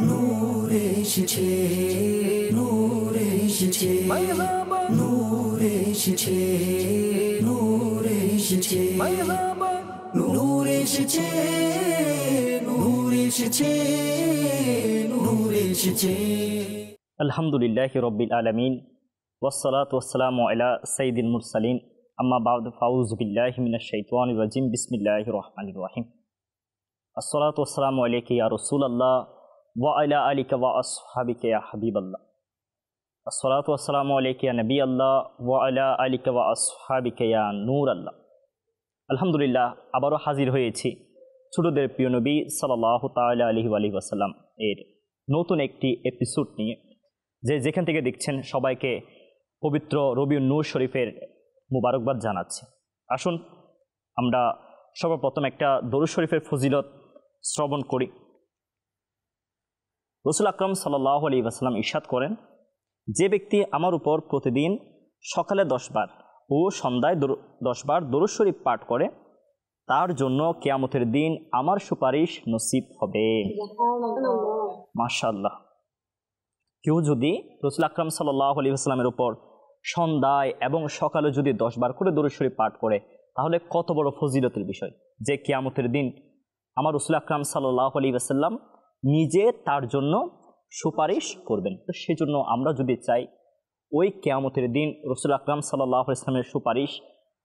নূর এসেছে, নূর এসেছে, নূর এসেছে, নূর এসেছে, নূর এসেছে, নূর এসেছে, নূর এসেছে। আলহামদুলিল্লাহি রাব্বিল আলামিন ওয়াসসালাতু ওয়াসসালামু আলা সাইয়্যিদিল মুরসালিন আম্মা বা'দ ফাউযু বিল্লাহি মিনাশ শাইতানির রাজিম বিসমিল্লাহির রহমানির রহিম। আসসালাতু ওয়াসসালামু আলাইকা ইয়া রাসূলুল্লাহ ওয়া আলা আলিকা ওয়া আসহাবিকা ইয়া হাবিবাল্লাহ। আসসালাতু ওয়াসসালামু আলাইকা ইয়া নবিয়াল্লাহ ওয়া আলা আলিকা ওয়া আসহাবিকা ইয়া নূরাল্লাহ। আলহামদুলিল্লাহ, আবারও হাজির হয়েছি ছোটদের প্রিয় নবী সাল্লাল্লাহু তাআলা আলাইহি ওয়াসাল্লাম এর নতুন একটি এপিসোড নিয়ে। যেখান থেকে দেখছেন সবাইকে পবিত্র রবিউন নূর শরীফের মুবারকবাদ জানাচ্ছি। আসুন আমরা সর্বপ্রথম একটা দরুদ শরীফের ফজিলত শ্রবণ করি। রাসূল আকরাম সাল্লাল্লাহু আলাইহি ওয়াসাল্লাম ইরশাদ করেন, যে ব্যক্তি আমার উপর প্রতিদিন সকালে 10 বার ও সন্ধ্যায় 10 বার দরুদ শরীফ পাঠ করে তার জন্য কিয়ামতের দিন আমার সুপারিশ নসিব হবে। মাশাআল্লাহ। কেউ যদি রাসূল আকরাম সাল্লাল্লাহু আলাইহি ওয়াসাল্লামের উপর সন্ধ্যায় এবং সকালে যদি 10 বার করে দরুদ শরীফ পাঠ করে তাহলে কত বড় ফজিলতের বিষয় যে কিয়ামতের দিন আমার রাসূল আকরাম সাল্লাল্লাহু আলাইহি ওয়াসাল্লাম নিজে তার জন্য সুপারিশ করবেন। তো সেজন্য আমরা যদি চাই ওই কিয়ামতের দিন রাসূল আকরাম সাল্লাল্লাহু আলাইহি ওয়াসাল্লামের সুপারিশ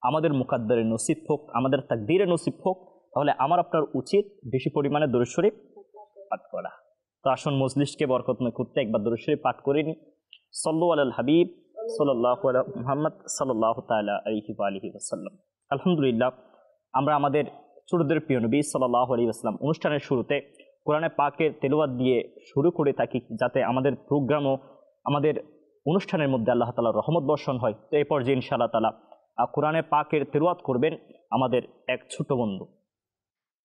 আমাদের মুকাদ্দারে নসিব হোক, আমাদের তাকদীরে নসিব হোক, তাহলে আমার আপনার উচিত বেশি পরিমাণে দরুদ শরীফ পাঠ করা। তো আসুন মজলিসকে বরকতময় করতে একবার দরুদ শরীফ পাঠ করে নিই। সাল্লু আলাল হাবিব সাল্লাল্লাহু আলা মুহাম্মদ সাল্লাল্লাহু তাআলা আলাইহি ওয়া আলিহি ওয়াসাল্লাম। আলহামদুলিল্লাহ, আমরা আমাদের ছোটদের প্রিয় নবী সাল্লাল্লাহু আলাইহি ওয়াসাল্লাম অনুষ্ঠানের শুরুতে কোরআনে পাকের তেলাওয়াত দিয়ে শুরু করে থাকি, যাতে আমাদের প্রোগ্রামও আমাদের অনুষ্ঠানের মধ্যে আল্লাহ তাআলার রহমত বর্ষণ হয়। তো এই পর্যায়ে ইনশাআল্লাহ তাআলা কোরআনে পাকের তেলাওয়াত করবেন আমাদের এক ছোট বন্ধু।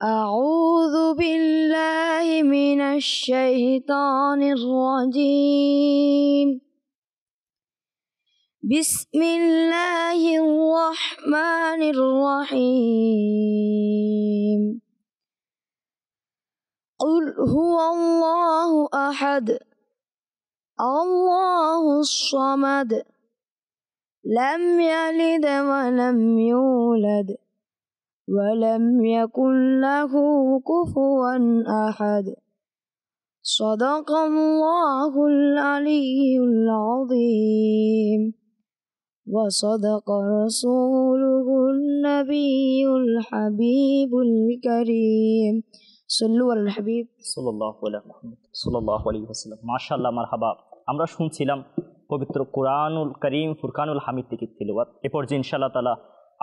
أعوذ بالله من الشيطان الرجيم. بسم الله الرحمن الرحيم. قل هو الله أحد الله الصمد لم يلد ولم يولد ولم يكن له كفوا أحد. صدق الله العلي العظيم وصدق رسوله النبي الحبيب الكريم. صلوا على الحبيب সাল্লাল্লাহু আলা মুহাম্মদ সাল্লাল্লাহু আলাইহি ওয়াসাল্লাম। মাশাআল্লাহ, মারহাবা। আমরা শুনছিলাম পবিত্র কোরআনুল কারীম ফুরকানুল হামিদ থেকে তিলাওয়াত। এ পর্যায়ে ইনশাআল্লাহ তাআলা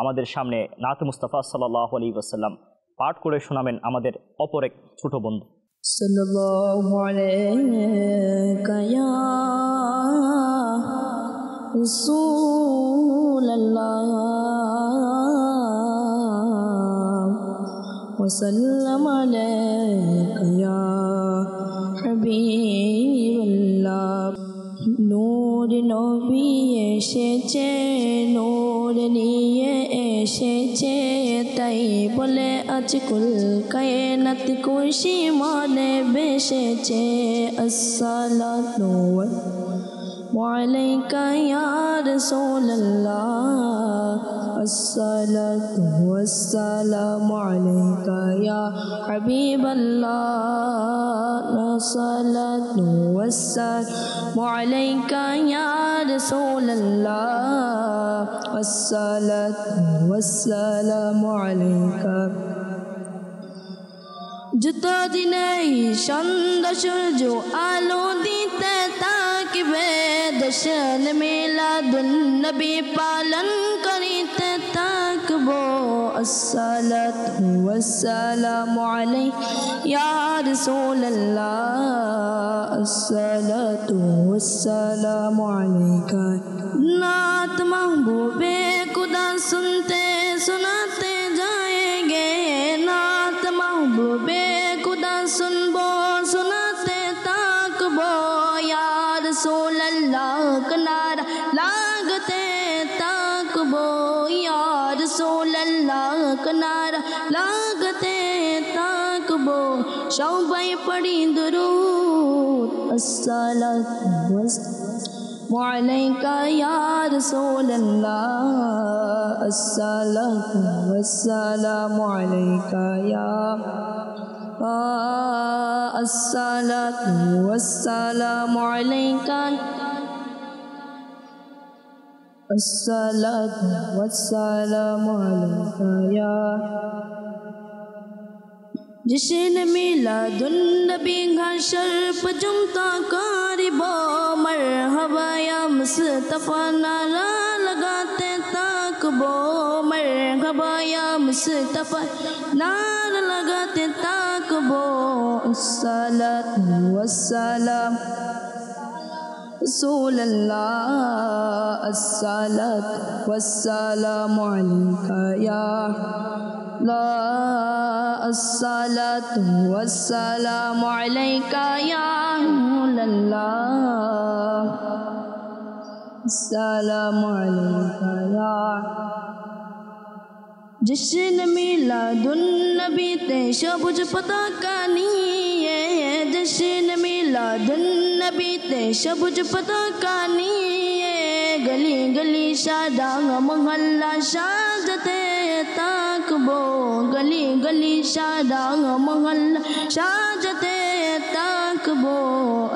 আমাদের সামনে নাত মুস্তাফা সাল্লাল্লাহু আলাইহি ওয়াসাল্লাম পাঠ করে শোনাবেন আমাদের অপর এক ছোট বন্ধু। সাল্লাল্লাহু আলাইকা ইয়া রাসূলুল্লাহ ওয়া সাল্লাম আলাইকা ইয়া হাবিবাল্লাহ। নূর নবী এসেছে, নূর নিয়ে এসেছে, তাই বলে আজ কুল কায়নাত খুশি মনে বেসেছে। আসসালাতু আলাইকা ইয়া রাসূলুল্লাহ, আসসালাতু ওয়াসসালামু আলাইকা ইয়া হাবিবাল্লাহ, আসসালাতু ওয়াসসালামু আলাইকা ইয়া রাসূলুল্লাহ, আসসালাতু ওয়াসসালামু আলাইকা। যতদিন এই সন্ধ্যা সূর্য আলো দিতে থাকবে, দশন মিলাদুন নবী পালন করিতে থাকবো। আসসালাতু ওয়াসসালামু আলাইকা ইয়া রাসূলুল্লাহ, আসসালাতু ওয়াসসালামু আলাইকা। নাত মাহবুবে খুদা सुनते सुनाते जाएंगे, नात महबूबे खुदा सुनबो सुनाते ताकबो, या रसूल अल्लाह का नारा लागते ताकबो, या रसूल अल्लाह का नारा लागते ताकबो। সবাই পড়ি দুরূদ الصلاة والسلام عليك يا رسول الله الصلاة والسلام عليك يا الصلاة والسلام عليك الصلاة والسلام عليك يا जश्न मिलादुन्नबी घर शर्फ जुमता कारिबो मरहबा या मुस्तफा नारा लगाते ताकबो मरहबा या मुस्तफा नारा लगाते ताकबो अस्सलातु वस्सलाम रसूल अल्लाह अस्सलातु वस्सलामु अलैका या अस्सलातु वस्सलामु अलैका या अल्लाह अस्सलामु अलैका या जश्न मिलादुन नबी ते शबुज पता कानिए जश्न मिलादुन नबी ते शबुज पता कानिए गली गली शादांग मोहल्ला शाजते ताकबो गली गली शादांग मोहल्ला शाजते ताकबो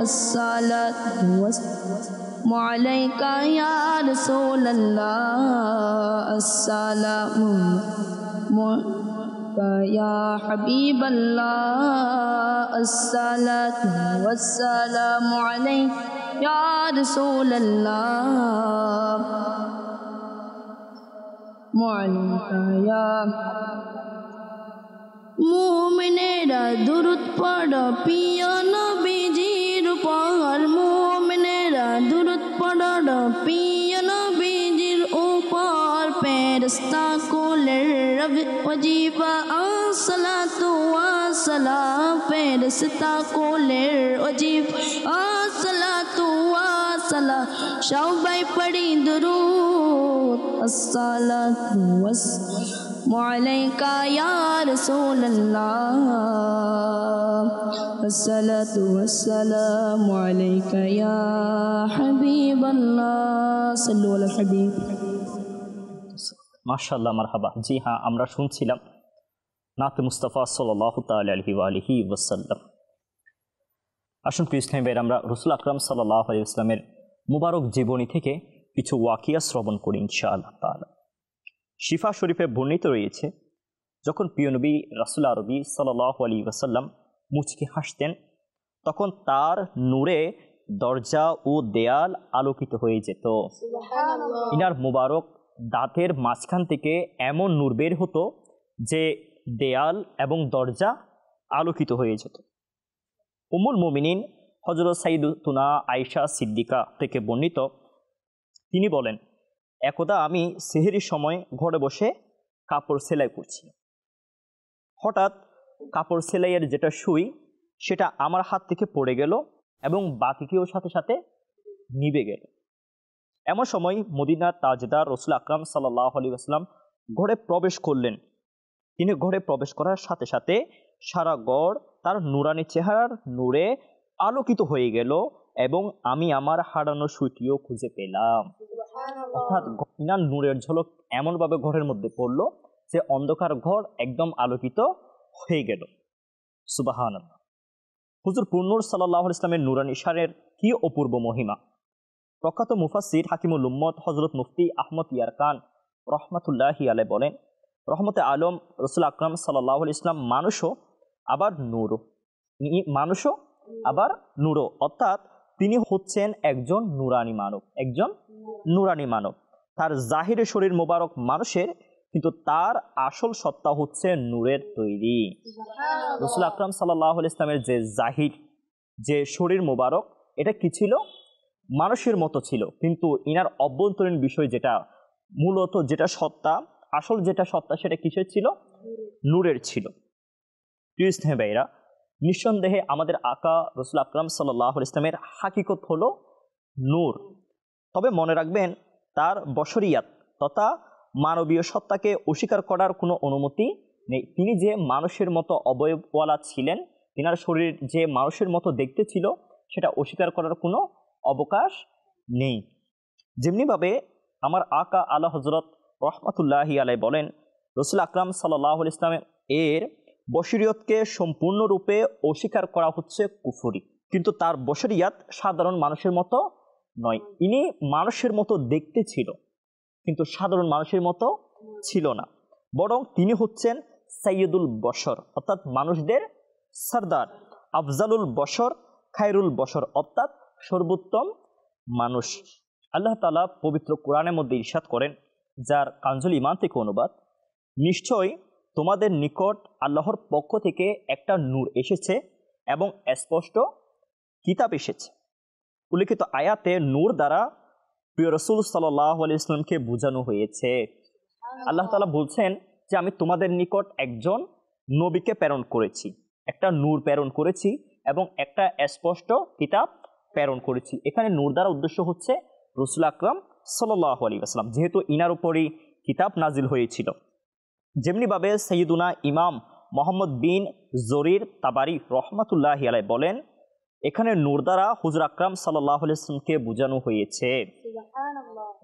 अस्सलातु वस्सलामु अलैका या रसूल अल्लाह अस्सलामु या हबीब अल्लाह अस्सलातु वस्सलामु अलैका या रसूल अल्लाह या मोमिनेरा दुरुद पढ़ पिया नबीजीर ऊपर मोमिनेरा दुरुद पढ़ पिया नबीजीर ऊपर फेरिस्ता को रब वजीफा अस्सलातु वस्सलाम फेरिस्ता को वजीफा अस्सलातु वस्सलाम शौबाई पढ़ी दुरूद अस्सलातु वस्सलामु अलैका या रसूल अल्लाह अस्सलातु वस्सलामु अलैका या हबीब अल्लाह सल्लु अला हबीब মাশাআল্লাহ মারহাবা। জি হ্যাঁ, আমরা শুনছিলাম নাতে মুস্তাফা সাল্লাল্লাহু তাআলা আলাইহি ওয়া আলিহি ওয়াসাল্লাম। আসুন প্রিয় ইসলামী ভাইরা, আমরা রাসূল আকরাম সাল্লাল্লাহু আলাইহি ওয়াসাল্লামের মুবারক জীবনী থেকে কিছু ওয়াকিয়া শ্রবণ করি ইনশাআল্লাহ তাআলা। শিফা শরীফে বর্ণিত রয়েছে, যখন প্রিয় নবী রাসূল আরবি সাল্লাল্লাহু আলাইহি ওয়াসাল্লাম মুচকি হাসতেন, তখন তার নূরে দরজা ও দেয়াল আলোকিত হয়ে যেত। ইনার মুবারক দাঁতের মাঝখান থেকে এমন নূর বের হতো যে দেয়াল এবং দরজা আলোকিত হয়ে যেত। উম্মুল মুমিনিন হযরত সাইয়্যিদাতুনা আয়েশা সিদ্দিকা থেকে বর্ণিত, তিনি বলেন, একদা আমি সেহরির সময় ঘরে বসে কাপড় সেলাই করছি। হঠাৎ কাপড় সেলাইয়ের যেটা সুই সেটা আমার হাত থেকে পড়ে গেল এবং বাতিটিও সাথে সাথে নিভে গেল। এমন সময় মদিনার তাজদার রাসূল আকরাম সাল্লাল্লাহু আলাইহি ওয়াসাল্লাম ঘরে প্রবেশ করলেন। তিনি ঘরে প্রবেশ করার সাথে সাথে সারা ঘর তার নুরানি চেহারার নূরে আলোকিত হয়ে গেল এবং আমি আমার হারানো সুইটিও খুঁজে পেলাম। অর্থাৎ ইনার নূরের ঝলক এমনভাবে ঘরের মধ্যে পড়ল যে অন্ধকার ঘর একদম আলোকিত হয়ে গেল। সুবহানাল্লাহ। হুজুর পুরনূর সাল্লাল্লাহু আলাইহি ওয়াসাল্লামের নুরানি শানের কি অপূর্ব মহিমা! প্রখ্যাত মুফাসসির হাকিমুল উম্মত হযরত মুফতি আহমদ ইয়ারকান রহমাতুল্লাহি আলাইহি বলেন, রহমতে আলম রাসূল আকরাম সাল্লাল্লাহু আলাইহি ওয়াসাল্লাম মানুষও আবার নূরও, অর্থাৎ তিনি হচ্ছেন একজন নুরানি মানব। তার জাহিরে শরীর মোবারক মানুষের, কিন্তু তার আসল সত্তা হচ্ছে নূরের তৈরি। রাসূল আকরাম সাল্লাল্লাহু আলাইহি ওয়াসাল্লামের যে জাহির, যে শরীর মোবারক, এটা কি ছিল? মানুষের মতো ছিল, কিন্তু ইনার অভ্যন্তরীণ বিষয় যেটা মূলত যেটা সত্তা, আসল যেটা সত্তা, সেটা কিসের ছিল? নূরের ছিল। প্রিয় ইসলামী ভাইরা, নিঃসন্দেহে আমাদের আকা রাসূল আকরাম সাল্লাল্লাহু আলাইহি ওয়াসাল্লামের হাকিকত হলো নূর। তবে মনে রাখবেন, তার বশরিয়াত তথা মানবীয় সত্তাকে অস্বীকার করার কোনো অনুমতি নেই। তিনি যে মানুষের মতো অবয়বওয়ালা ছিলেন, তিনার শরীর যে মানুষের মতো দেখতে ছিল, সেটা অস্বীকার করার কোনো অবকাশ নেই। যেমনিভাবে আমার আকা আলা হজরত রহমাতুল্লাহি আলাই বলেন, রসুল আকরাম সাল্লাল্লাহু আলাইহি ওয়াসাল্লাম এর বশরিয়তকে সম্পূর্ণরূপে অস্বীকার করা হচ্ছে কুফরি, কিন্তু তার বশরিয়াত সাধারণ মানুষের মতো নয়। ইনি মানুষের মতো দেখতে ছিল, কিন্তু সাধারণ মানুষের মতো ছিল না, বরং তিনি হচ্ছেন সাইয়্যিদুল বশর, অর্থাৎ মানুষদের সরদার, আফজালুল বশর, খায়রুল বশর, অর্থাৎ সর্বোত্তম মানুষ। আল্লাহ তাআলা পবিত্র কোরআনের মধ্যে ইরশাদ করেন, যার কানজুল ঈমান থেকে অনুবাদ, নিশ্চয়ই তোমাদের নিকট আল্লাহর পক্ষ থেকে একটা নূর এসেছে এবং স্পষ্ট কিতাব এসেছে। উল্লিখিত আয়াতে নূর দ্বারা প্রিয় রাসূল সাল্লাল্লাহু আলাইহি ওয়াসাল্লামকে বোঝানো হয়েছে। আল্লাহ তাআলা বলছেন যে আমি তোমাদের নিকট একজন নবীকে প্রেরণ করেছি, একটা নূর প্রেরণ করেছি এবং একটা স্পষ্ট কিতাব প্রেরণ করেছি। এখানে নূর দ্বারা উদ্দেশ্য হচ্ছে রাসূল আকরাম সাল্লাল্লাহু আলাইহি ওয়াসাল্লাম, যেহেতু ইনার উপরই কিতাব নাজিল হয়েছিল। যেমনিভাবে সাইয়্যিদুনা ইমাম মুহাম্মদ বিন জরির তাবারি রহমাতুল্লাহি আলাইহি বলেন, এখানে নূর দ্বারা হুজুর আকরাম সাল্লাল্লাহু আলাইহি ওয়াসাল্লামকে বোঝানো হয়েছে।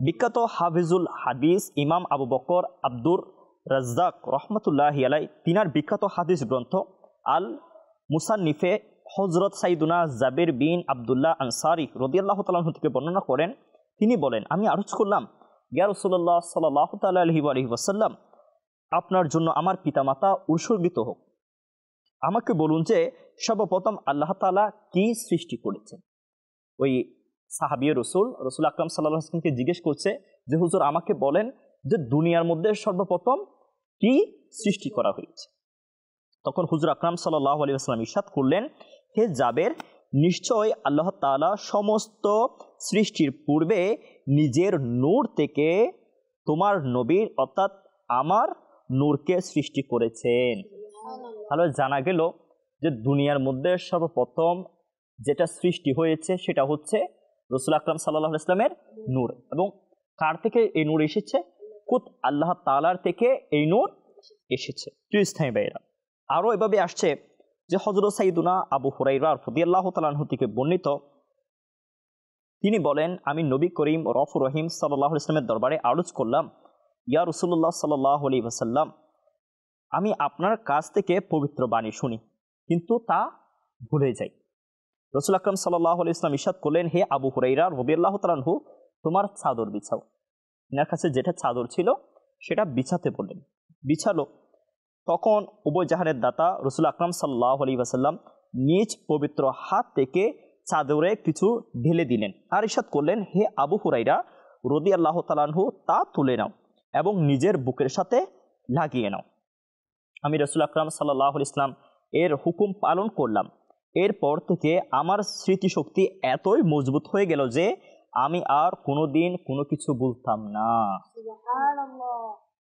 বিখ্যাত হাফিজুল হাদিস ইমাম আবু বকর আব্দুর রাজ্জাক রহমাতুল্লাহি আলাইহি তিনার বিখ্যাত হাদিস গ্রন্থ আল মুসান্নিফে হযরত সাইয়্যিদুনা জাবির বিন আব্দুল্লাহ আনসারী রাদিয়াল্লাহু তাআলা আনহু থেকে বর্ণনা করেন, তিনি বলেন, আমি আরজ করলাম, ইয়া রাসূলুল্লাহ সাল্লাল্লাহু তাআলা আলাইহি ওয়াসাল্লাম, আপনার জন্য আমার পিতামাতা উৎসর্গিত হোক। আমাকে বলুন যে সর্বপ্রথম আল্লাহ তাআলা কি সৃষ্টি করেছেন। ওই সাহাবী রাসূল আকরাম সাল্লাল্লাহু আলাইহি ওয়াসাল্লামকে জিজ্ঞেস করছে যে হুজুর আমাকে বলেন যে দুনিয়ার মধ্যে সর্বপ্রথম কি সৃষ্টি করা হয়েছে। তখন হুজুর আকরাম সাল্লাল্লাহু আলাইহি ওয়াসাল্লাম ইরশাদ করলেন, হে জাবের, নিশ্চয় আল্লাহ তাআলা সমস্ত সৃষ্টির পূর্বে নিজের নূর থেকে তোমার নবীর অর্থাৎ আমার নূরকে সৃষ্টি করেছেন। তাহলে জানা গেল যে দুনিয়ার মধ্যে সর্বপ্রথম যেটা সৃষ্টি হয়েছে সেটা হচ্ছে রাসূল আকরাম সাল্লাল্লাহু আলাইহি ওয়াসাল্লামের নূর। এবং কার থেকে এই নূর এসেছে? কুত আল্লাহ তাআলার থেকে এই নূর এসেছে। প্রিয় ইসলামী ভাইরা, আরও এভাবে আসছে যে হযরত সাইয়্যিদুনা আবু হুরায়রা রাদিয়াল্লাহু তাআলা আনহু থেকে বর্ণিত, তিনি বলেন, আমি নবী করিম রফুর রহিম সাল্লাল্লাহু আলাইহি ওয়াসাল্লামের দরবারে আরজ করলাম, ইয়া রাসূলুল্লাহ সাল্লাল্লাহু আলাইহি ওয়াসাল্লাম, আমি আপনার কাছ থেকে পবিত্র বাণী শুনি কিন্তু তা ভুলে যাই। রাসূল আকরাম সাল্লাল্লাহু আলাইহি ওয়াসাল্লাম ইরশাদ করলেন, হে আবু হুরায়রা রাদিয়াল্লাহু তাআলা আনহু, তোমার চাদর বিছাও। এনার কাছে যেটা চাদর ছিল সেটা বিছাতে বললেন, বিছালো। তখন উভয় জাহানের দাতা রাসূল আকরাম সাল্লাল্লাহু আলাইহি ওয়াসাল্লাম নিজ পবিত্র হাত থেকে চাদরে কিছু ঢেলে দিলেন আর ইরশাদ করলেন, হে আবু হুরায়রা রাদিয়াল্লাহু তাআলা আনহু, তা তুলে নাও এবং নিজের বুকের সাথে লাগিয়ে নাও। আমি রাসূল আকরাম সাল্লাল্লাহু আলাইহি ওয়াসাল্লাম এর হুকুম পালন করলাম। এরপর থেকে আমার স্মৃতিশক্তি এতই মজবুত হয়ে গেল যে আমি আর কোনোদিন কোনো কিছু ভুলতাম না।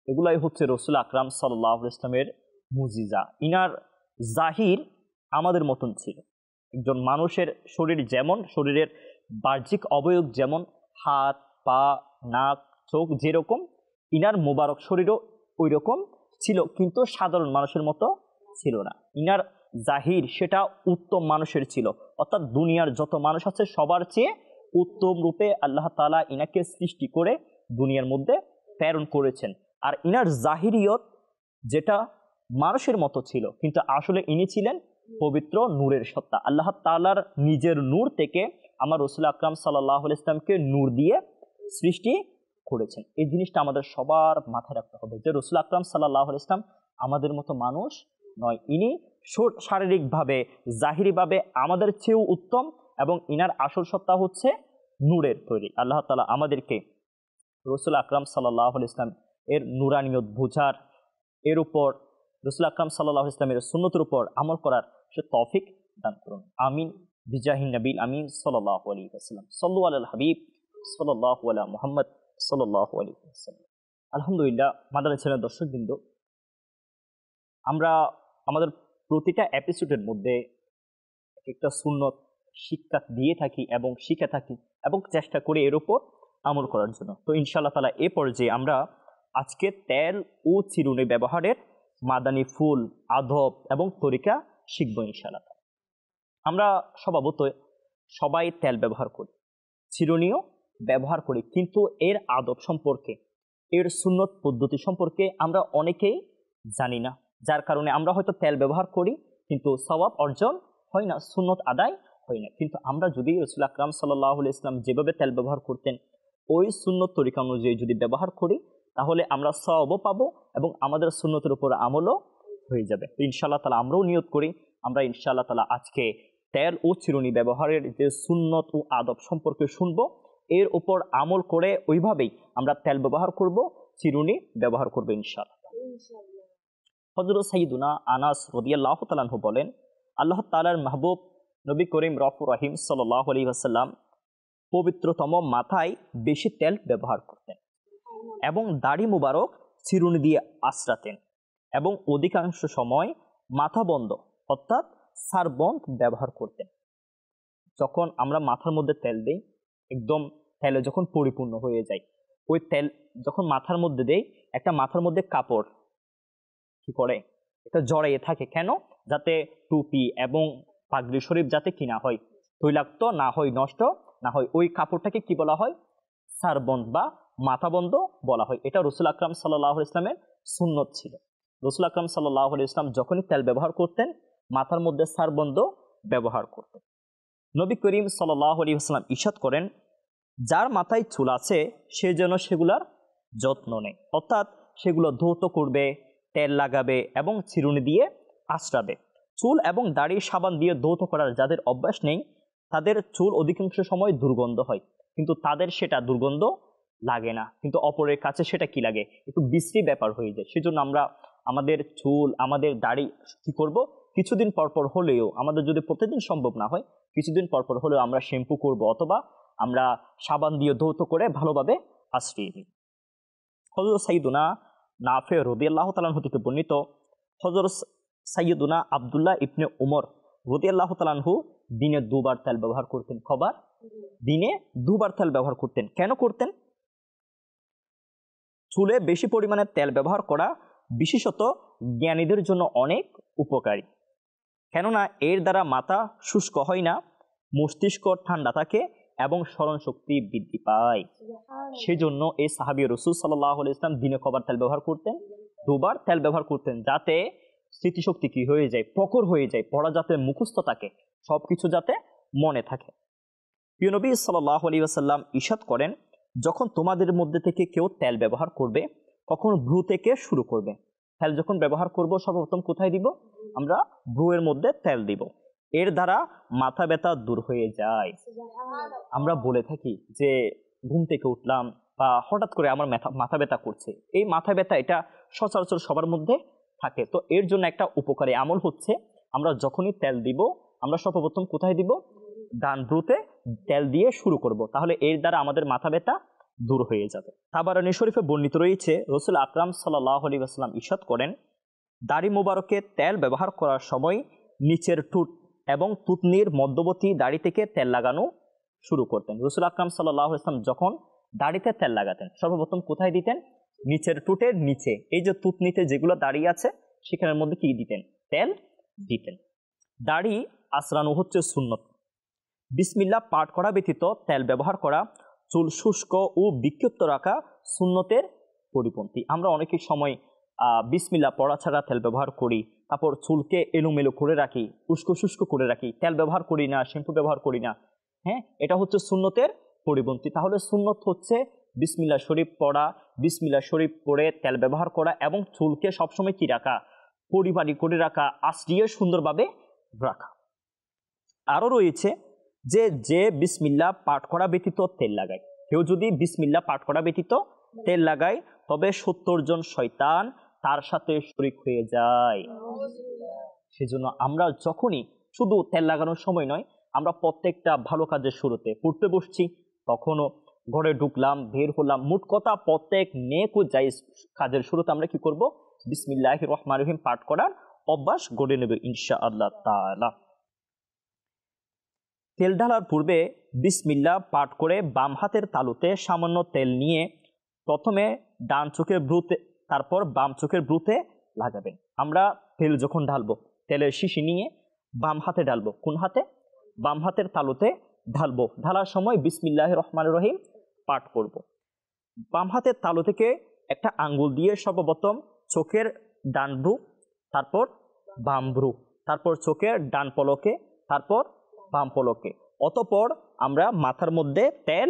এগুলাই হচ্ছে রাসূল আকরাম সাল্লাল্লাহু আলাইহি ওয়াসাল্লামের মুজিজা। ইনার জাহির আমাদের মতন ছিল। একজন মানুষের শরীর যেমন, শরীরের বাহ্যিক অবয়ব যেমন, হাত পা নাক চোখ যেরকম, ইনার মোবারক শরীরও ওই রকম ছিল, কিন্তু সাধারণ মানুষের মতো ছিল না। ইনার জাহির সেটা উত্তম মানুষের ছিল, অর্থাৎ দুনিয়ার যত মানুষ আছে সবার চেয়ে উত্তম রূপে আল্লাহ তাআলা ইনাকে সৃষ্টি করে দুনিয়ার মধ্যে প্রেরণ করেছেন। আর ইনার জাহিরিয়ত যেটা মানুষের মতো ছিল, কিন্তু আসলে ইনি ছিলেন পবিত্র নূরের সত্তা। আল্লাহ তাআলার নিজের নূর থেকে আমার রাসূল আকরাম সাল্লাল্লাহু আলাইহি ওয়াসাল্লামকে নূর দিয়ে সৃষ্টি করেছেন। এই জিনিসটা আমাদের সবার মাথায় রাখতে হবে যে রাসূল আকরাম সাল্লাল্লাহু আলাইহি ওয়াসাল্লাম আমাদের মতো মানুষ নয়। ইনি শারীরিকভাবে জাহিরিভাবে আমাদের চেয়েও উত্তম এবং ইনার আসল সত্তা হচ্ছে নূরের তৈরি। আল্লাহ তাআলা আমাদেরকে রাসূল আকরাম সাল্লাল্লাহু আলাইহি ওয়াসাল্লাম এর নূরানিয়ত বুঝার, এর উপর রাসূল আকরাম সাল্লাল্লাহু আলাইহি ওয়াসাল্লামের সুন্নতের উপর আমল করার সে তৌফিক দান করুন। আমিন বিজাহিন নবীল আমিন সাল্লাল্লাহু আলাইহি ওয়াসাল্লাম। সাল্লু আলাল হাবিব সাল্লাল্লাহু আলা মুহাম্মদ সাল্লাল্লাহু আলাইহি ওয়াসাল্লাম। আলহামদুলিল্লাহ, মাদানী চ্যানেলের দর্শকবৃন্দ, আমরা আমাদের প্রতিটা এপিসোডের মধ্যে একটা সুন্নত শিক্ষা দিয়ে থাকি এবং শিখে থাকি এবং চেষ্টা করি এর উপর আমল করার জন্য। তো ইনশাআল্লাহ তাআলা এ পর্যায়ে আমরা আজকে তেল ও চিরুনি ব্যবহারের মাদানী ফুল, আদব এবং তরিকা শিখব ইনশাআল্লাহ। আমরা স্বভাবতই সবাই তেল ব্যবহার করি, চিরুনিও ব্যবহার করি, কিন্তু এর আদব সম্পর্কে, এর সুন্নত পদ্ধতি সম্পর্কে আমরা অনেকেই জানি না। যার কারণে আমরা হয়তো তেল ব্যবহার করি কিন্তু সওয়াব অর্জন হয় না, সুন্নত আদায় হয় না। কিন্তু আমরা যদি রাসূল আকরাম সাল্লাল্লাহু আলাইহি ওয়াসাল্লাম যেভাবে তেল ব্যবহার করতেন ওই সুন্নত তরিকা অনুযায়ী যদি ব্যবহার করি তাহলে আমরা সওয়াবও পাবো এবং আমাদের সুন্নতের উপর আমলও হয়ে যাবে। ইনশাআল্লাহ তাআলা আমরাও নিয়ত করি আমরা ইনশাআল্লাহ তাআলা আজকে তেল ও চিরুনি ব্যবহারের যে সুন্নত ও আদব সম্পর্কে শুনবো, এর উপর আমল করে ওইভাবেই আমরা তেল ব্যবহার করব, চিরুনি ব্যবহার করব ইনশাআল্লাহ। হযরত সাইয়্যিদুনা আনাস রাদিয়াল্লাহু তাআলা আনহু বলেন, আল্লাহ তাআলার মাহবুব নবী করিম রাউফুর রহিম সাল্লাল্লাহু আলাইহি ওয়াসাল্লাম পবিত্রতম মাথায় বেশি তেল ব্যবহার করতেন এবং দাড়ি মুবারক চিরুনি দিয়ে আঁচড়াতেন এবং অধিকাংশ সময় মাথা বন্ধ অর্থাৎ সারবন্ধ ব্যবহার করতেন। যখন আমরা মাথার মধ্যে তেল দিই, একদম তেলে যখন পরিপূর্ণ হয়ে যায়, ওই তেল যখন মাথার মধ্যে দেই, একটা মাথার মধ্যে কাপড় কি করে এটা জড়াইয়ে থাকে, কেন? যাতে টুপি এবং পাগড়ি শরীফ যাতে কি না হয়, তৈলাক্ত না হয়, নষ্ট না হয়। ওই কাপড়টাকে কি বলা হয়? সারবন্ধ বা মাথাবন্ধ বলা হয়। এটা রাসূল আকরাম সাল্লাল্লাহু আলাইহি ওয়াসাল্লামের সুন্নত ছিল। রাসূল আকরাম সাল্লাল্লাহু আলাইহি ওয়াসাল্লাম যখনই তেল ব্যবহার করতেন মাথার মধ্যে সারবন্ধ ব্যবহার করতেন। নবী করিম সাল্লাল্লাহু আলাইহি ওয়াসাল্লাম ইরশাদ করেন, যার মাথায় চুল আছে সে যেন সেগুলার যত্ন নেয়, অর্থাৎ সেগুলো ধৌত করবে, তেল লাগাবে এবং চিরুনি দিয়ে আঁচড়াবে। চুল এবং দাড়ি সাবান দিয়ে ধৌত করার যাদের অভ্যাস নেই তাদের চুল অধিকাংশ সময় দুর্গন্ধ হয়, কিন্তু তাদের সেটা দুর্গন্ধ লাগে না, কিন্তু অপরের কাছে সেটা কি লাগে, একটু বিশ্রী ব্যাপার হয়ে যায়। সেজন্য আমরা আমাদের চুল, আমাদের দাড়ি কি করব, কিছুদিন পরপর হলেও, আমাদের যদি প্রতিদিন সম্ভব না হয় কিছুদিন পরপর হলেও আমরা শ্যাম্পু করব অথবা আমরা সাবান দিয়ে ধৌত করে ভালোভাবে আঁচড়িয়ে দিই। হযরত সাইয়্যিদুনা নাফে রাদিয়াল্লাহু তাআলা আনহু থেকে বর্ণিত, হযরত সাইয়্যিদুনা আব্দুল্লাহ ইবনে উমর রাদিয়াল্লাহু তাআলা আনহু দিনে দুবার তেল ব্যবহার করতেন। কবার? দিনে দুবার তেল ব্যবহার করতেন। কেন করতেন? চুলে বেশি পরিমাণে তেল ব্যবহার করা বিশেষত জ্ঞানীদের জন্য অনেক উপকারী, কেননা এর দ্বারা মাথা শুষ্ক হয় না, মস্তিষ্ক ঠান্ডা থাকে এবং স্মরণ শক্তি বৃদ্ধি পায়। সেজন্য এই সাহাবী রাসূল সাল্লাল্লাহু আলাইহি ওয়াসাল্লাম দিনে কবার তেল ব্যবহার করতেন? দুবার তেল ব্যবহার করতেন, যাতে স্মৃতিশক্তি কি হয়ে যায়, প্রখর হয়ে যায়, পড়া যাতে মুখস্থ থাকে, সবকিছু যাতে মনে থাকে। প্রিয় নবী সাল্লাল্লাহু আলাইহি ওয়াসাল্লাম ইরশাদ করেন, যখন তোমাদের মধ্যে থেকে কেউ তেল ব্যবহার করবে তখন ভ্রু থেকে শুরু করবে। তেল যখন ব্যবহার করব সর্বপ্রথম কোথায় দিব? আমরা ভ্রুয়ের মধ্যে তেল দিব। এর দ্বারা মাথা ব্যথা দূর হয়ে যায়। আমরা বলে থাকি যে ঘুম থেকে উঠলাম বা হঠাৎ করে আমার মাথা ব্যথা করছে, এই মাথা ব্যথা এটা সচরাচর সবার মধ্যে থাকে। তো এর জন্য একটা উপকারী আমল হচ্ছে, আমরা যখনই তেল দিব আমরা সর্বপ্রথম কোথায় দিব? ডান ভ্রুতে তেল দিয়ে শুরু করব, তাহলে এর দ্বারা আমাদের মাথা ব্যথা দূর হয়ে যাবে। তাবারানী শরীফে বর্ণিত রয়েছে, রাসূল আকরাম সাল্লাল্লাহু আলাইহি ওয়াসাল্লাম ইরশাদ করেন, দাড়ি মোবারকে তেল ব্যবহার করার সময় নিচের ঠোঁট এবং থুতনির মধ্যবর্তী দাড়ি থেকে তেল লাগানো শুরু করতেন। রাসূল আকরাম সাল্লাল্লাহু আলাইহি ওয়াসাল্লাম যখন দাড়িতে তেল লাগাতেন সর্বপ্রথম কোথায় দিতেন? নিচের ঠোঁটের নিচে, এই যে থুতনিতে যেগুলো দাড়ি আছে সেখানের মধ্যে কি দিতেন? তেল দিতেন। দাড়ি আঁচড়ানো হচ্ছে সুন্নত। বিসমিল্লাহ পাঠ করা ব্যতীত তেল ব্যবহার করা, চুল শুষ্ক ও বিক্ষিপ্ত রাখা সুন্নতের পরিপন্থী। আমরা অনেক সময় বিসমিল্লাহ পড়া ছাড়া তেল ব্যবহার করি, তারপর চুলকে এলোমেলো করে রাখি, উস্কো শুষ্ক করে রাখি, তেল ব্যবহার করি না, শ্যাম্পু ব্যবহার করি না। হ্যাঁ, এটা হচ্ছে সুন্নতের পরিপন্থী। তাহলে সুন্নত হচ্ছে বিসমিল্লাহ শরীফ পড়া, বিসমিল্লাহ শরীফ পড়ে তেল ব্যবহার করা এবং চুলকে সবসময় কি রাখা? পরিপাটি করে রাখা, আঁচড়িয়ে সুন্দরভাবে রাখা। আরও রয়েছে যে বিসমিল্লাহ পাঠ করা ব্যতীত তেল লাগায়, কেউ যদি বিসমিল্লাহ পাঠ করা ব্যতীত তেল লাগায় তবে 70 জন শয়তান তার সাথে শরীক হয়ে যায়। সেজন্য আমরা যখনই, শুধু তেল লাগানোর সময় নয়, আমরা প্রত্যেকটা ভালো কাজের শুরুতে পড়তে বসছি, তখনও ঘরে ঢুকলাম, বের হলাম, মোট কথা প্রত্যেক নেক ও জায়েজ কাজের শুরুতে আমরা কি করব? বিসমিল্লাহির রহমানির রহিম পাঠ করার অভ্যাস গড়ে নেব ইনশাআল্লাহ তাআলা। তেল ঢালার পূর্বে বিসমিল্লাহ পাঠ করে বাম হাতের তালুতে সামান্য তেল নিয়ে প্রথমে ডান চোখের ভ্রুতে, তারপর বাম চোখের ভ্রুতে লাগাবেন। আমরা তেল যখন ঢালবো তেলের শিশি নিয়ে বাম হাতে ঢালবো। কোন হাতে? বাম হাতের তালুতে ঢালবো, ঢালার সময় বিসমিল্লাহির রহমানির রহিম পাঠ করব। বাম হাতের তালু থেকে একটা আঙ্গুল দিয়ে সর্বপ্রথম চোখের ডান ভ্রু, তারপর বাম ভ্রু, তারপর চোখের ডান পলকে, তারপর বাম পলকে, অতঃপর আমরা মাথার মধ্যে তেল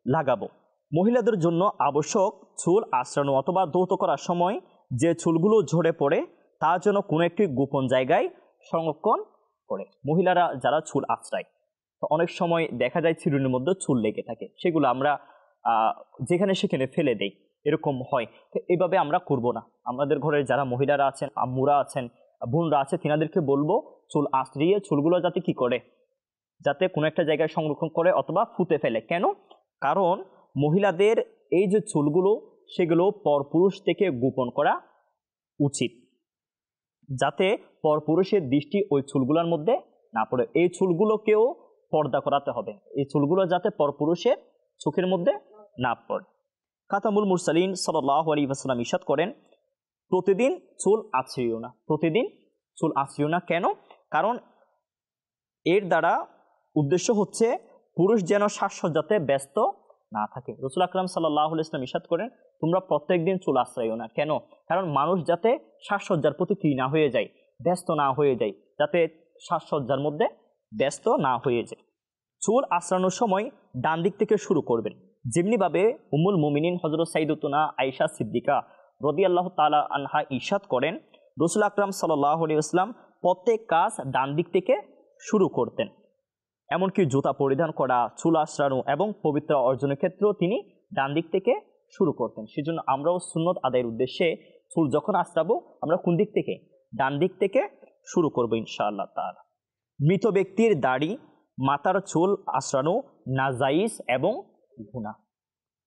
লাগাবো। মহিলাদের জন্য আবশ্যক চুল আঁচড়ানো অথবা ধৌত করার সময় যে চুলগুলো ঝরে পড়ে তা যেন কোনো একটি গোপন জায়গায় সংরক্ষণ করে। মহিলারা যারা চুল আঁচড়ায়, তো অনেক সময় দেখা যায় চিরুনির মধ্যে চুল লেগে থাকে, সেগুলো আমরা যেখানে সেখানে ফেলে দেই, এরকম হয়। তো এইভাবে আমরা করব না। আমাদের ঘরের যারা মহিলারা আছেন, আম্মুরা আছেন, বোনরা আছে, তিনাদেরকে বলবো চুল আঁচড়িয়ে চুলগুলো যাতে কি করে, যাতে কোনো একটা জায়গায় সংরক্ষণ করে অথবা ফুতে ফেলে। কেন? কারণ মহিলাদের এই যে চুলগুলো, সেগুলো পরপুরুষ থেকে গোপন করা উচিত, যাতে পরপুরুষের দৃষ্টি ওই চুলগুলোর মধ্যে না পড়ে। এই চুলগুলোকেও পর্দা করাতে হবে, এই চুলগুলো যাতে পরপুরুষের চোখের মধ্যে না পড়ে। খাতামুল মুরসালিন সাল্লাল্লাহু আলাইহি ওয়াসাল্লাম ইরশাদ করেন, প্রতিদিন চুল আঁচড়িও না, প্রতিদিন চুল আঁচড়িও না। কেন? কারণ এর দ্বারা উদ্দেশ্য হচ্ছে পুরুষ যেন সাজসজ্জাতে ব্যস্ত না থাকে। রাসূল আকরাম সাল্লাল্লাহু আলাইহি ওয়াসাল্লাম ইরশাদ করেন, তোমরা প্রত্যেকদিন চুল আঁচড়াইও না। কেন? কারণ মানুষ যাতে সাজসজ্জার প্রতি কি না হয়ে যায়, ব্যস্ত না হয়ে যায়, যাতে সাজসজ্জার মধ্যে ব্যস্ত না হয়ে যায়। চুল আঁচড়ানোর সময় ডান দিক থেকে শুরু করবেন, যেমনিভাবে উম্মুল মুমিনিন হযরত সাইয়্যিদাতুনা আয়েশা সিদ্দিকা রাদিয়াল্লাহু তাআলা আনহা ইরশাদ করেন, রাসূল আকরাম সাল্লাল্লাহু আলাইহি ওয়াসাল্লাম প্রত্যেক কাজ ডান দিক থেকে শুরু করতেন। এমনকি জুতা পরিধান করা, চুল আঁচড়ানো এবং পবিত্র অর্জনের ক্ষেত্রেও তিনি ডান দিক থেকে শুরু করতেন। সেজন্য আমরাও সুন্নত আদায়ের উদ্দেশ্যে চুল যখন আঁচড়াবো আমরা কোন দিক থেকে? ডান দিক থেকে শুরু করবো ইনশাআল্লাহ তাআলা। মৃত ব্যক্তির দাড়ি, মাথার চুল আঁচড়ানো নাজাইজ এবং গুনাহ।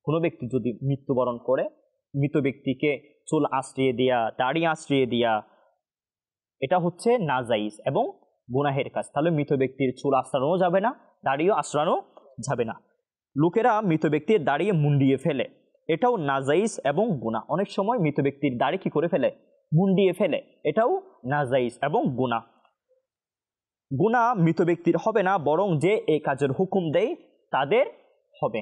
কোনো ব্যক্তি যদি মৃত্যুবরণ করে, মৃত ব্যক্তিকে চুল আঁচড়িয়ে দেয়া, দাড়ি আঁচড়িয়ে দেয়া, এটা হচ্ছে নাজাইজ এবং গুনাহের কাজ। তাহলে মৃত ব্যক্তির চুল আঁচড়ানো যাবে না, দাড়িও আঁচড়ানো যাবে না। লোকেরা মৃত ব্যক্তির দাড়ি মুন্ডিয়ে ফেলে, এটাও নাজাইজ এবং গুনাহ। অনেক সময় মৃত ব্যক্তির দাড়ি কি করে ফেলে? মুন্ডিয়ে ফেলে, এটাও নাজাইজ এবং গুনাহ। গুনাহ মৃত ব্যক্তির হবে না, বরং যে এই কাজের হুকুম দেয় তাদের হবে।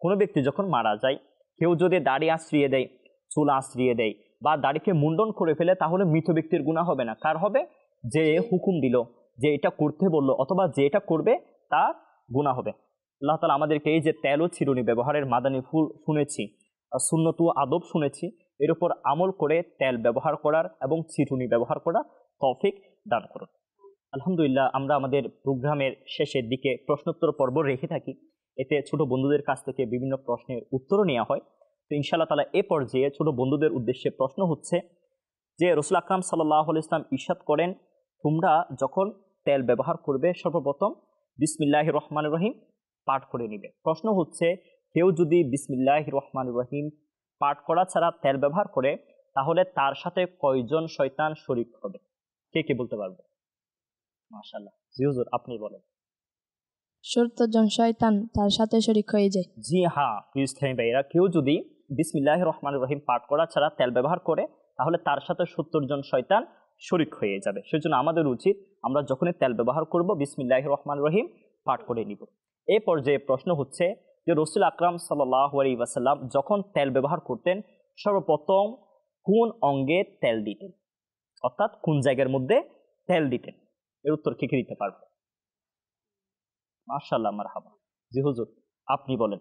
কোনো ব্যক্তি যখন মারা যায়, কেউ যদি দাড়ি আঁচড়িয়ে দেয়, চুল আঁচড়িয়ে দেয় বা দাড়িকে মুন্ডন করে ফেলে, তাহলে মৃত ব্যক্তির গুনাহ হবে না। কার হবে? যে হুকুম দিল, যে এটা করতে বললো, অথবা যে এটা করবে তার গুনাহ হবে। আল্লাহ তাআলা আমাদেরকে এই যে তেল ও চিরুনি ব্যবহারের মাদানী ফুল শুনেছি, সুন্নত ও আদব শুনেছি, এর উপর আমল করে তেল ব্যবহার করার এবং চিরুনি ব্যবহার করার তৌফিক দান করুন। আলহামদুলিল্লাহ, আমরা আমাদের প্রোগ্রামের শেষের দিকে প্রশ্নোত্তর পর্ব রেখে থাকি। এতে ছোট বন্ধুদের কাছ থেকে বিভিন্ন প্রশ্নের উত্তরও নেওয়া হয়। তো ইনশাআল্লাহ তাআলা এ পর্যায়ে ছোট বন্ধুদের উদ্দেশ্যে প্রশ্ন হচ্ছে যে, রাসূল আকরাম সাল্লাল্লাহু আলাইহি ওয়াসাল্লাম ইরশাদ করেন, তোমরা যখন তেল ব্যবহার করবে সর্বপ্রথম বিসমিল্লাহির রহমানির রহিম পাঠ করে নিবে। প্রশ্ন হচ্ছে, কেউ যদি বিসমিল্লাহির রহমানির রহিম পাঠ করা ছাড়া তেল ব্যবহার করে, তাহলে তার সাথে কয়জন শয়তান শরীক হবে? কে কে বলতে পারবে? মাশাআল্লাহ, জি হুজুর আপনি বলেন। 70 জন শয়তান তার সাথে শরীক হয়ে যায়। জি হ্যাঁ, প্লিজ থামি ভাইরা, কেউ যদি বিসমিল্লাহির রহমানির রহিম পাঠ করা ছাড়া তেল ব্যবহার করে, তাহলে তার সাথে 70 জন শয়তান শরীক হয়ে যাবে। সেজন্য আমাদের উচিত আমরা যখনই তেল ব্যবহার করব বিসমিল্লাহির রহমানির রহিম পাঠ করে নিব। এই পর্যায়ে প্রশ্ন হচ্ছে যে, রাসূল আকরাম সাল্লাল্লাহু আলাইহি ওয়াসাল্লাম যখন তেল ব্যবহার করতেন সর্বপ্রথম কোন অঙ্গে তেল দিতেন, অর্থাৎ কোন জায়গার মধ্যে তেল দিতেন? এর উত্তর কে কে দিতে পারবে? মাশাআল্লাহ, মারহাবা। জি হুজুর আপনি বলেন।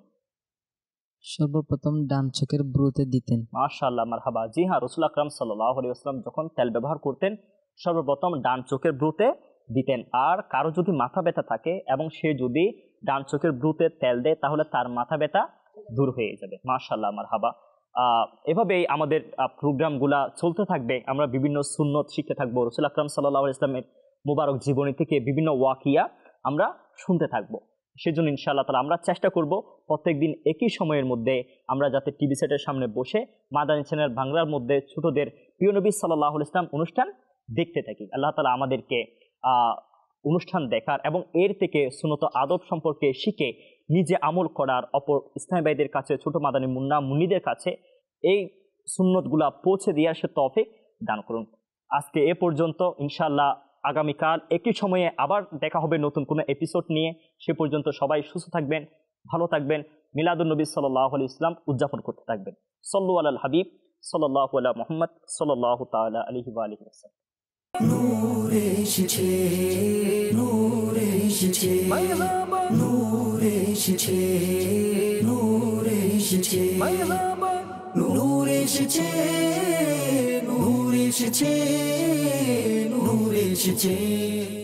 সর্বপ্রথম ডান চোখের ব্রুতে দিতেন। মাশাআল্লাহ, মারহাবা। জি হ্যাঁ, রাসূল আকরাম সাল্লাল্লাহু আলাইহি ওয়াসাল্লাম যখন তেল ব্যবহার করতেন সর্বপ্রথম ডান চোখের ব্রুতে দিতেন। আর কারো যদি মাথা ব্যথা থাকে এবং সে যদি ডান চোখের ব্রুতে তেল দেয়, তাহলে তার মাথা ব্যথা দূর হয়ে যাবে। মাশাআল্লাহ, মারহাবা। এভাবেই আমাদের প্রোগ্রামগুলা চলতে থাকবে। আমরা বিভিন্ন সুন্নত শিখতে থাকবো, রাসূল আকরাম সাল্লাল্লাহু আলাইহি ওয়াসাল্লামের মুবারক জীবনী থেকে বিভিন্ন ওয়াকিয়া আমরা শুনতে থাকবো। সেজন্য ইনশাআল্লাহ তাআলা আমরা চেষ্টা করব প্রত্যেকদিন একই সময়ের মধ্যে আমরা যাতে টিভি সেটের সামনে বসে মাদানী চ্যানেল বাংলার মধ্যে ছোটদের প্রিয় নবী সাল্লাল্লাহু আলাইহি ওয়াসাল্লাম অনুষ্ঠান দেখতে থাকি। আল্লাহ তাআলা আমাদেরকে অনুষ্ঠান দেখার এবং এর থেকে সুন্নত আদব সম্পর্কে শিখে নিজে আমল করার, অপর ইসলামী ভাইদের কাছে, ছোট মাদানী মুন্না মুন্নিদের কাছে এই সুন্নতগুলা পৌঁছে দেওয়ার সে তৌফিক দান করুন। আজকে এ পর্যন্ত। ইনশাআল্লাহ আগামীকাল একই সময়ে আবার দেখা হবে নতুন কোনো এপিসোড নিয়ে। সে পর্যন্ত সবাই সুস্থ থাকবেন, ভালো থাকবেন, মিলাদুন নবী সাল্লাল্লাহু আলাইহি ওয়াসাল্লাম উদযাপন করতে থাকবেন। সাল্লু আলাল হাবিব সাল্লাল্লাহু আলা মুহাম্মদ সাল্লাল্লাহু তাআলা আলাইহি ওয়া আলিহি ওয়াসাল্লাম। নূর এসেছে, নূর এসেছে, নূর এসেছে, নূর এসেছে, নূর এসেছে, নূর এসেছে, নূর এসেছে।